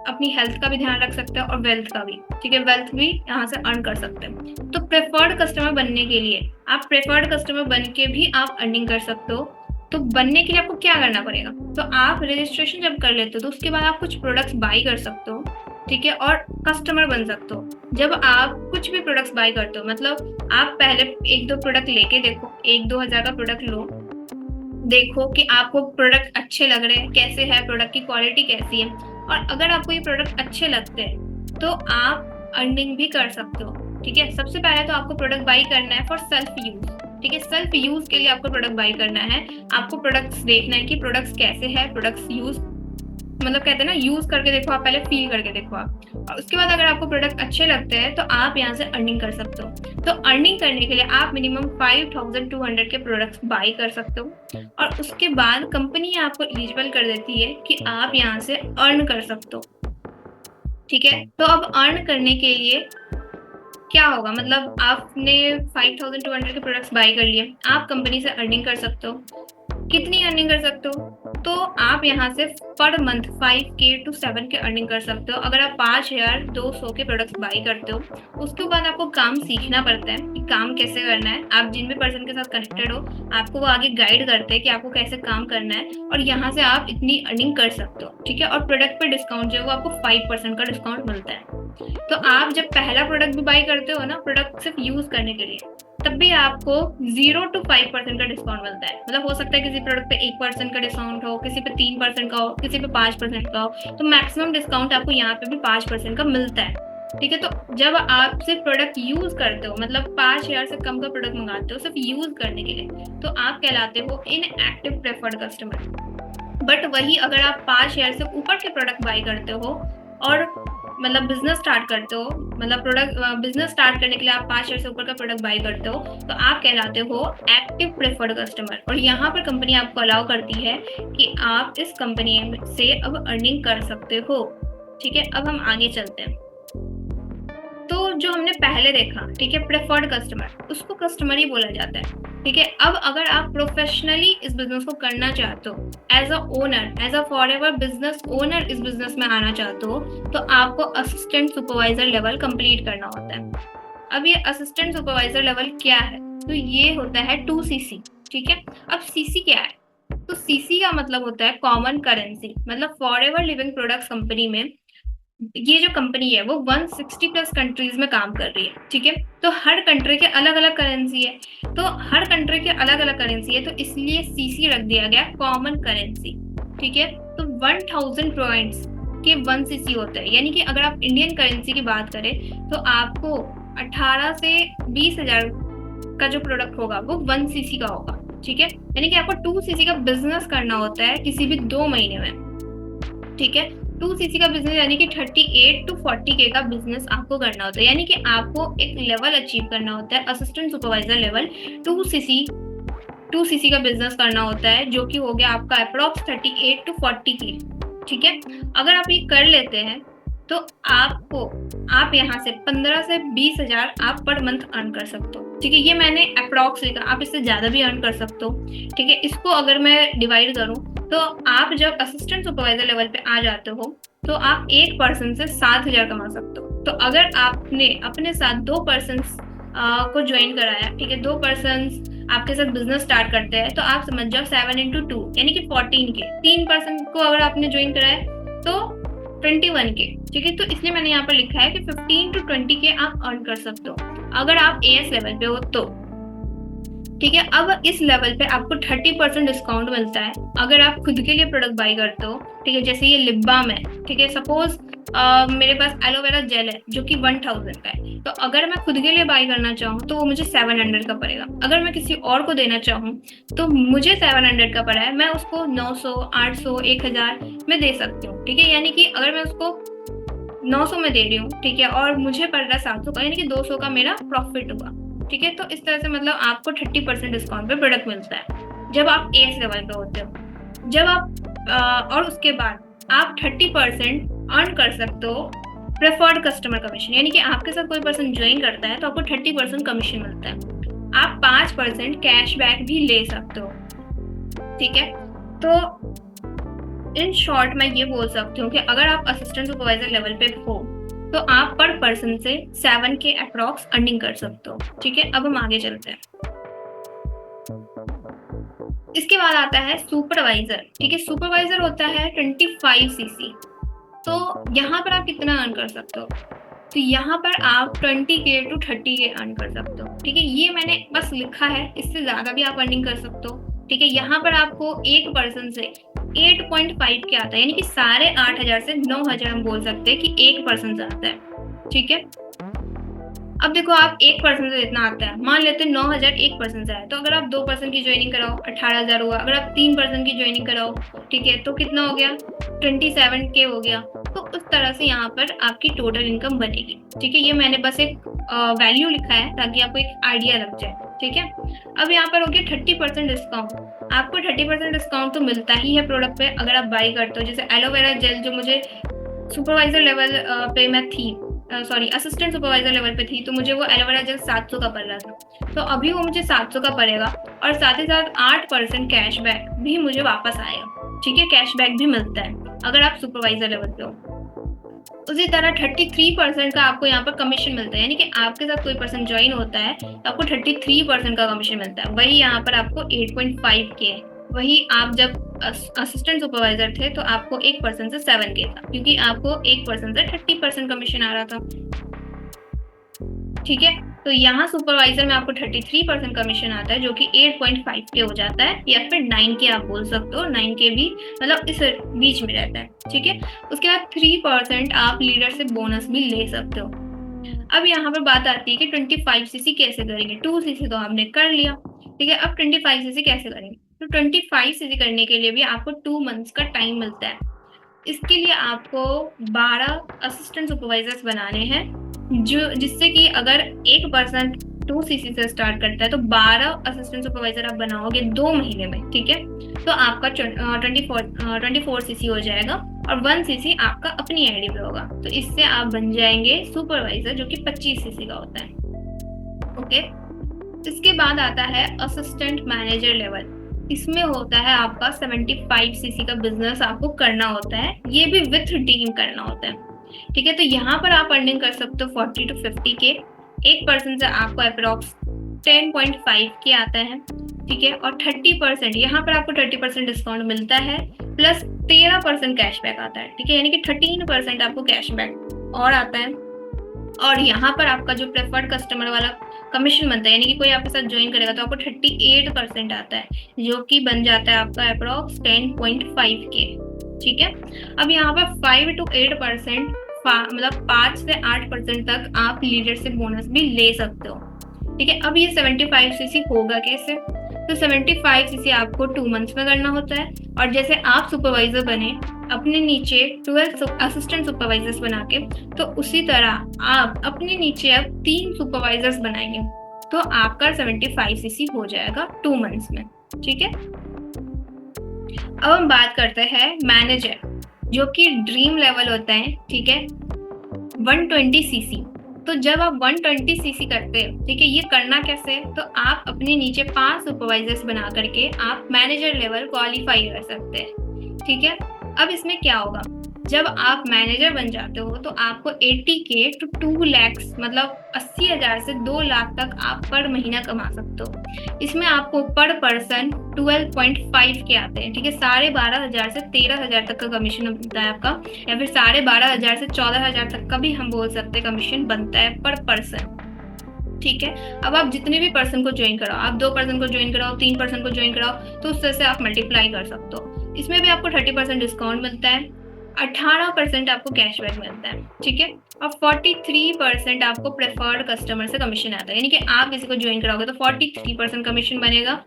अपनी हेल्थ का भी ध्यान रख सकते हैं और वेल्थ का भी। ठीक है, वेल्थ भी यहाँ से अर्न कर सकते हैं। तो प्रेफर्ड कस्टमर बनने के लिए, आप प्रेफर्ड कस्टमर बन के भी आप अर्निंग कर सकते हो। तो बनने के लिए आपको क्या करना पड़ेगा? तो आप रजिस्ट्रेशन जब कर लेते हो तो उसके बाद आप कुछ प्रोडक्ट्स बाई कर सकते हो। ठीक है, और कस्टमर बन सकते हो। जब आप कुछ भी प्रोडक्ट्स बाई करते हो, मतलब आप पहले 1-2 प्रोडक्ट लेके देखो, 1-2 हज़ार का प्रोडक्ट लो, देखो कि आपको प्रोडक्ट अच्छे लग रहे हैं, कैसे है प्रोडक्ट की क्वालिटी कैसी है, और अगर आपको ये प्रोडक्ट अच्छे लगते हैं तो आप अर्निंग भी कर सकते हो। ठीक है, सबसे पहले तो आपको प्रोडक्ट बाई करना है फॉर सेल्फ यूज। ठीक है, सेल्फ यूज के लिए आपको प्रोडक्ट बाई करना है। आपको प्रोडक्ट्स देखना है कि प्रोडक्ट्स कैसे हैं, प्रोडक्ट्स यूज मतलब कहते हैं ना, यूज करके देखो आप, पहले फील करके देखो आप, और उसके बाद अगर आपको प्रोडक्ट अच्छे लगते हैं तो आप यहाँ से अर्निंग कर सकते हो। तो अर्निंग करने के लिए आप मिनिमम 5200 के प्रोडक्ट्स बाई कर सकते हो, और उसके बाद कंपनी आपको एलिजिबल कर देती है कि आप यहाँ से अर्न कर सकते हो। ठीक है, तो अब अर्न करने के लिए क्या होगा, मतलब आपने 5200 के प्रोडक्ट्स बाई कर लिए, आप कंपनी से अर्निंग कर सकते हो। कितनी अर्निंग कर सकते हो? तो आप यहाँ से per month 5K to 7K earning कर सकते हो अगर आप 5200 के प्रोडक्ट्स बाई करते हो। उसके बाद आपको काम सीखना पड़ता है कि काम कैसे करना है। आप जिन भी पर्सन के साथ कनेक्टेड हो, आपको वो आगे गाइड करते हैं कि आपको कैसे काम करना है, और यहाँ से आप इतनी अर्निंग कर सकते हो। ठीक है, और प्रोडक्ट पे डिस्काउंट जो है वो आपको 5% का डिस्काउंट मिलता है। तो आप जब पहला प्रोडक्ट भी बाई करते हो ना, प्रोडक्ट सिर्फ यूज करने के लिए, तब भी आपको 0 to 5% का डिस्काउंट मिलता है। मतलब हो सकता है किसी प्रोडक्ट पे 1% का डिस्काउंट हो, किसी पे 3% का हो, किसी पे 5% का हो। तो मैक्सिमम डिस्काउंट आपको यहाँ पे भी 5% का मिलता है। ठीक है, तो जब आप सिर्फ प्रोडक्ट यूज करते हो, मतलब 5000 से कम का प्रोडक्ट मंगाते हो सिर्फ यूज करने के लिए, तो आप कहलाते हो इनएक्टिव प्रेफर्ड कस्टमर। बट वही अगर आप 5000 से ऊपर के प्रोडक्ट बाई करते हो और मतलब बिजनेस स्टार्ट करते हो, मतलब प्रोडक्ट बिजनेस स्टार्ट करने के लिए आप 5000 से ऊपर का प्रोडक्ट बाई करते हो, तो आप कहलाते हो एक्टिव प्रेफर्ड कस्टमर। और यहाँ पर कंपनी आपको अलाउ करती है कि आप इस कंपनी से अब अर्निंग कर सकते हो। ठीक है, अब हम आगे चलते हैं। तो जो हमने पहले देखा, ठीक है, प्रेफर्ड कस्टमर, उसको कस्टमर ही बोला जाता है। ठीक है, अब अगर आप प्रोफेशनली इस बिजनेस को करना चाहते हो, as a owner, as a forever business owner इस बिजनेस में आना चाहते हो, तो आपको असिस्टेंट सुपरवाइजर लेवल कंप्लीट करना होता है। अब ये असिस्टेंट सुपरवाइजर लेवल क्या है? तो ये होता है 2CC। ठीक है, अब CC क्या है? तो CC का मतलब होता है कॉमन करेंसी। मतलब फॉरएवर लिविंग प्रोडक्ट्स कंपनी में ये जो कंपनी है वो 160 प्लस कंट्रीज में काम कर रही है। ठीक है, तो हर कंट्री के अलग अलग करेंसी है, तो हर कंट्री के अलग अलग करेंसी है, तो इसलिए CC रख दिया गया, कॉमन करेंसी। ठीक है, तो 1000 पॉइंट्स के 1 CC होता है। यानी कि अगर आप इंडियन करेंसी की बात करें तो आपको 18 से 20,000 का जो प्रोडक्ट होगा वो 1 CC का होगा। ठीक है, यानी कि आपको 2 CC का बिजनेस करना होता है किसी भी 2 महीने में। ठीक है, 2 सीसी का बिजनेस यानी कि 38 to 40K का बिजनेस आपको करना होता है, यानी कि आपको एक लेवल अचीव करना होता है असिस्टेंट सुपरवाइजर लेवल। 2 सीसी का बिजनेस करना होता है, जो कि हो गया आपका अप्रोक्स 38 to 40K। ठीक है, अगर आप ये कर लेते हैं तो आप यहाँ से 15 से 20 हजार आप पर मंथ अर्न कर सकते हो। ठीक है, ये मैंने अप्रोक्स लिखा, आप इससे ज्यादा भी अर्न कर सकते हो। ठीक है, इसको अगर मैं डिवाइड करूँ तो आप जब असिस्टेंट सुपरवाइजर लेवल पे आ जाते हो तो आप एक पर्सन से 7 हजार कमा सकते हो। तो अगर आपने अपने साथ 2 पर्सन को ज्वाइन कराया, ठीक है, 2 पर्सन आपके साथ बिजनेस स्टार्ट करते हैं, तो आप समझ जाओ 7 into 2 यानी कि 14K। 3 पर्सन को अगर आपने ज्वाइन कराया तो 21K। ठीक है, तो इसलिए मैंने यहाँ पर लिखा है कि 15 to 20K आप अर्न कर सकते हो अगर आप AS लेवल पे हो तो। ठीक है, अब इस लेवल पे आपको 30% डिस्काउंट मिलता है अगर आप खुद के लिए प्रोडक्ट बाई करते हो। ठीक है, जैसे ये लिप बाम है। ठीक है, सपोज मेरे पास एलोवेरा जेल है जो कि 1000 का है, तो अगर मैं खुद के लिए बाई करना चाहूँ तो वो मुझे 700 का पड़ेगा। अगर मैं किसी और को देना चाहूँ तो मुझे 700 का पड़ा है, मैं उसको 900, 800, 1000 में दे सकती हूँ। ठीक है, यानी कि अगर मैं उसको 900 में दे रही हूँ, ठीक है, और मुझे पड़ रहा है 700 का, यानी कि 200 का मेरा प्रॉफिट हुआ। ठीक है, तो इस तरह से मतलब आपको 30% डिस्काउंट पे प्रोडक्ट मिलता है जब आप एस लेवल पे होते हो। जब आप और उसके बाद आप 30% अर्न कर सकते हो प्रेफर्ड कस्टमर कमीशन, यानी कि आपके साथ कोई पर्सन ज्वाइन करता है तो आपको 30% कमीशन मिलता है। आप 5% कैशबैक भी ले सकते हो। ठीक है, तो इन शॉर्ट मैं ये बोल सकती हूँ कि अगर आप असिस्टेंट सुपरवाइजर लेवल पे हो तो आप पर पर्सन से 7K अप्रॉक्स अर्निंग कर सकते हो। ठीक है, अब हम आगे चलते हैं। इसके बाद आता है सुपरवाइजर। ठीक है, सुपरवाइजर होता है 25cc। तो यहाँ पर आप कितना अर्न कर सकते हो? तो यहाँ पर आप 20K to 30K अर्न कर सकते हो। ठीक है, ये मैंने बस लिखा है, इससे ज्यादा भी आप अर्निंग कर सकते हो। ठीक है, यहाँ पर आपको एक पर्सन से 8.5K आता है, यानी कि 8,500 से 9,000 हम बोल सकते हैं कि एक पर्सन से आता है। ठीक है, अब देखो आप एक पर्सन से इतना आता है, मान लेते हैं 9,000 एक पर्सन से आया, तो अगर आप 2 पर्सन की ज्वाइनिंग कराओ 18,000 हुआ। अगर आप 3 पर्सन की ज्वाइनिंग कराओ, ठीक है, तो कितना हो गया? 27K हो गया। तो उस तरह से यहाँ पर आपकी टोटल इनकम बनेगी। ठीक है, ये मैंने बस एक वैल्यू लिखा है ताकि आपको एक आइडिया लग जाए। ठीक है, अब यहाँ पर हो गया 30% डिस्काउंट। आपको 30% डिस्काउंट तो मिलता ही है प्रोडक्ट पे अगर आप बाई करते हो। जैसे एलोवेरा जेल जो मुझे सुपरवाइजर लेवल पे मैं थी, सॉरी असिस्टेंट सुपरवाइजर लेवल पे थी, तो मुझे वो एलोवेरा जेल 700 का पड़ रहा था, तो अभी वो मुझे 700 का पड़ेगा और साथ ही साथ 8% कैशबैक भी मुझे वापस आएगा। ठीक है, कैशबैक भी मिलता है अगर आप सुपरवाइजर लेवल पे हो। उसी तरह 33% का आपको यहाँ पर कमीशन मिलता है, यानी कि आपके साथ कोई पर्सन ज्वाइन होता है तो आपको 33% का कमीशन मिलता है। वही यहाँ पर आपको 8.5K है। वही आप जब असिस्टेंट सुपरवाइजर थे तो आपको एक पर्सन से 7K था, क्योंकि आपको एक पर्सन से 30% कमीशन आ रहा था। ठीक है, तो यहाँ सुपरवाइजर में आपको 33% कमीशन आता है, जो कि 8.5K हो जाता है, या फिर 9K आप बोल सकते हो। 9K भी मतलब इस बीच में रहता है। ठीक है, उसके बाद 3% आप लीडर से बोनस भी ले सकते हो। अब यहाँ पर बात आती है कि 25cc कैसे करेंगे। 2cc तो आपने कर लिया, ठीक है, अब 25cc कैसे करेंगे? तो 25cc करने के लिए भी आपको 2 मंथ्स का टाइम मिलता है। इसके लिए आपको 12 असिस्टेंट सुपरवाइजर्स बनाने हैं, जो जिससे कि अगर एक पर्सन 2cc से स्टार्ट करता है तो 12 असिस्टेंट सुपरवाइजर आप बनाओगे 2 महीने में। ठीक है, तो आपका 24cc हो जाएगा और 1cc आपका अपनी आईडी पे होगा। तो इससे आप बन जाएंगे सुपरवाइजर, जो कि 25cc का होता है। ओके, इसके बाद आता है असिस्टेंट मैनेजर लेवल। इसमें होता है आपका 75cc का बिजनेस आपको करना होता है, ये भी विथ टीम करना होता है। ठीक है, तो यहाँ पर आप अर्निंग कर सकते हो 40 to 50K। एक पर्सन से आपको अप्रोक्स 10.5K आता है। ठीक है, और 30% यहाँ पर आपको 30% डिस्काउंट मिलता है, प्लस 13% कैशबैक आता है। ठीक है, यानी कि 13% आपको कैशबैक और आता है। और यहाँ पर आपका जो प्रेफर्ड कस्टमर वाला कमीशन बनता है, यानी कि कोई आपके साथ ज्वाइन करेगा तो आपको 38% आता है, जो कि बन जाता है आपका अप्रोक्स 10.5K। ठीक है, अब यहाँ पर 5 to 8% मतलब 5 से 8% तक आप लीडर से बोनस भी ले सकते हो। ठीक है, अब ये 75cc होगा कैसे? तो 75 सीसी आपको 2 मंथ्स में करना होता है। और जैसे आप सुपरवाइजर बने अपने नीचे 12 असिस्टेंट सुपरवाइजर्स बना के, तो उसी तरह आप अपने नीचे अब 3 सुपरवाइजर्स बनाएंगे, तो आपका 75 सीसी हो जाएगा 2 मंथ्स में। ठीक है, अब हम बात करते हैं मैनेजर, जो कि ड्रीम लेवल होता है। ठीक है, 120 सीसी। तो जब आप 120 सीसी करते हैं, ठीक है, ये करना कैसे है, तो आप अपने नीचे 5 सुपरवाइजर्स बना करके आप मैनेजर लेवल क्वालिफाई कर सकते हैं। ठीक है, अब इसमें क्या होगा, जब आप मैनेजर बन जाते हो तो आपको 80K to 2 लाख, मतलब 80,000 से 2 लाख तक आप पर महीना कमा सकते हो। इसमें आपको पर पर्सन 12.5 के आते हैं। ठीक है, 12,500 से 13,000 तक का कमीशन बनता है आपका, या फिर 12,500 से 14,000 तक का भी हम बोल सकते हैं कमीशन बनता है पर पर्सन। ठीक है, अब आप जितने भी पर्सन को ज्वाइन कराओ, आप 2 पर्सन को ज्वाइन कराओ, 3 पर्सन को ज्वाइन कराओ, तो उस तरह से आप मल्टीप्लाई कर सकते हो। इसमें भी आपको 30% डिस्काउंट मिलता है, 18% आपको कैशबैक मिलता है। ठीक है, और 43% आपको प्रेफर्ड कस्टमर से कमीशन आता है, यानी कि आप किसी को ज्वाइन कराओगे तो 43% कमीशन बनेगा।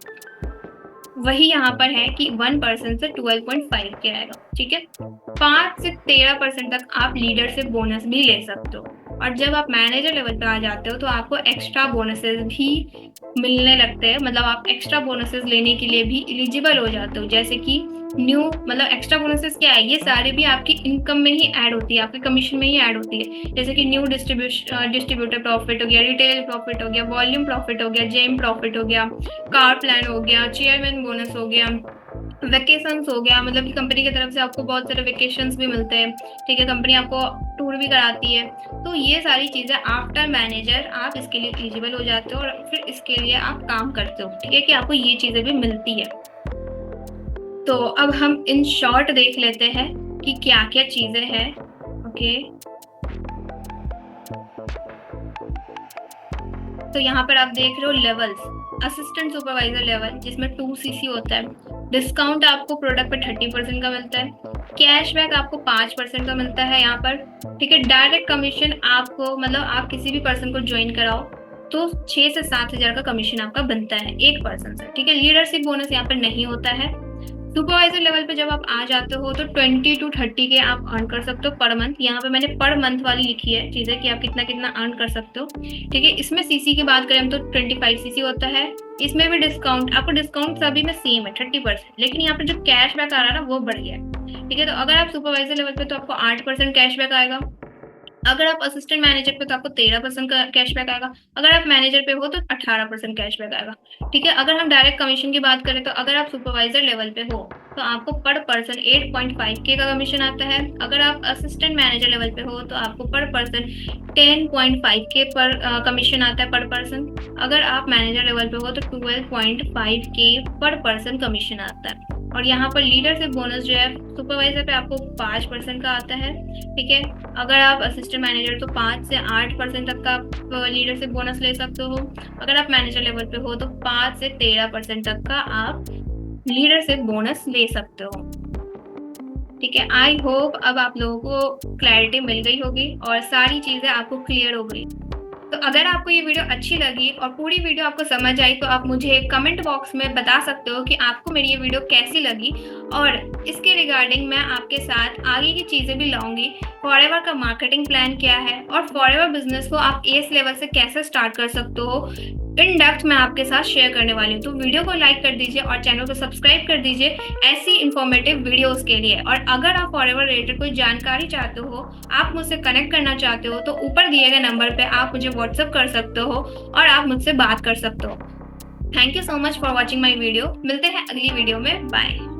वही यहाँ पर है कि 1% से 12.5 के आएगा। ठीक है, 5 से 13% तक आप लीडर से बोनस भी ले सकते हो। और जब आप मैनेजर लेवल पे आ जाते हो तो आपको एक्स्ट्रा बोनसेस भी मिलने लगते हैं, मतलब आप एक्स्ट्रा बोनसेस लेने के लिए भी एलिजिबल हो जाते हो। जैसे कि न्यू, मतलब एक्स्ट्रा बोनसेस क्या है, ये सारे भी आपकी इनकम में ही ऐड होती है, आपके कमीशन में ही ऐड होती है। जैसे कि न्यू डिस्ट्रीब्यूटर प्रॉफिट हो गया, रिटेल प्रॉफिट हो गया, वॉल्यूम प्रॉफिट हो गया, जेम प्रॉफिट हो गया, कार प्लान हो गया, चेयरमैन बोनस हो गया, वेकेशंस हो गया, मतलब कि कंपनी की तरफ से आपको बहुत सारे वेकेशंस भी मिलते हैं। ठीक है, कंपनी आपको टूर भी कराती है। तो ये सारी चीज़ें आफ्टर मैनेजर आप इसके लिए एलिजिबल हो जाते हो और फिर इसके लिए आप काम करते हो। ठीक है, कि आपको ये चीज़ें भी मिलती है। तो अब हम इन शॉर्ट देख लेते हैं कि क्या क्या चीज़ें हैं। ओके, तो यहाँ पर आप देख रहे हो लेवल्स, असिस्टेंट सुपरवाइजर लेवल जिसमें 2 सीसी होता है। डिस्काउंट आपको प्रोडक्ट पे 30% का मिलता है, कैशबैक आपको 5% का मिलता है यहाँ पर। ठीक है, डायरेक्ट कमीशन आपको, मतलब आप किसी भी पर्सन को ज्वाइन कराओ तो 6 से 7,000 का कमीशन आपका बनता है एक पर्सन से। ठीक है, लीडरशिप बोनस यहाँ पर नहीं होता है। सुपरवाइजर लेवल पे जब आप आ जाते हो तो 20 to 30 के आप अर्न कर सकते हो पर मंथ। यहाँ पे मैंने पर मंथ वाली लिखी है चीज़ें कि आप कितना कितना अर्न कर सकते हो। ठीक है, इसमें सीसी की बात करें तो 25 सीसी होता है। इसमें भी डिस्काउंट, आपको डिस्काउंट सभी में सेम है 30%, लेकिन यहाँ पे जो कैशबैक आ रहा है ना वो बढ़ गया है। ठीक है, तो अगर आप सुपरवाइजर लेवल पे तो आपको 8% कैशबैक आएगा, अगर आप असिस्टेंट मैनेजर पे तो आपको 13% का कैशबैक आएगा, अगर आप मैनेजर पे हो तो 18% कैशबैक आएगा। ठीक है, अगर हम डायरेक्ट कमीशन की बात करें तो अगर आप सुपरवाइजर लेवल पे हो तो आपको पर पर्सन 8.5K का कमीशन आता है, अगर आप असिस्टेंट मैनेजर लेवल पे हो तो आपको पर पर्सन 10.5K पर कमीशन आता है पर पर्सन, अगर आप मैनेजर लेवल पे हो तो 12.5K पर पर्सन कमीशन आता है। और यहाँ पर लीडर से बोनस जो है सुपरवाइजर पे आपको 5% का आता है। ठीक है, अगर आप असिस्टेंट मैनेजर तो 5 से 8% तक का लीडर से बोनस ले सकते हो, अगर आप मैनेजर लेवल पे हो तो 5 से 13% तक का आप लीडर से बोनस ले सकते हो। ठीक है, आई होप अब आप लोगों को क्लैरिटी मिल गई होगी और सारी चीज़ें आपको क्लियर हो गई। तो अगर आपको ये वीडियो अच्छी लगी और पूरी वीडियो आपको समझ आई तो आप मुझे कमेंट बॉक्स में बता सकते हो कि आपको मेरी ये वीडियो कैसी लगी, और इसके रिगार्डिंग मैं आपके साथ आगे की चीज़ें भी लाऊंगी। फॉरएवर का मार्केटिंग प्लान क्या है और फॉरएवर बिजनेस को आप एस लेवल से कैसे स्टार्ट कर सकते हो, इन डेप्थ मैं आपके साथ शेयर करने वाली हूँ। तो वीडियो को लाइक कर दीजिए और चैनल को सब्सक्राइब कर दीजिए ऐसी इंफॉर्मेटिव वीडियोस के लिए। और अगर आप फॉरएवर रिलेटेड कोई जानकारी चाहते हो, आप मुझसे कनेक्ट करना चाहते हो, तो ऊपर दिए गए नंबर पे आप मुझे व्हाट्सएप कर सकते हो और आप मुझसे बात कर सकते हो। Thank you so much for watching my video. मिलते हैं अगली वीडियो में, बाय।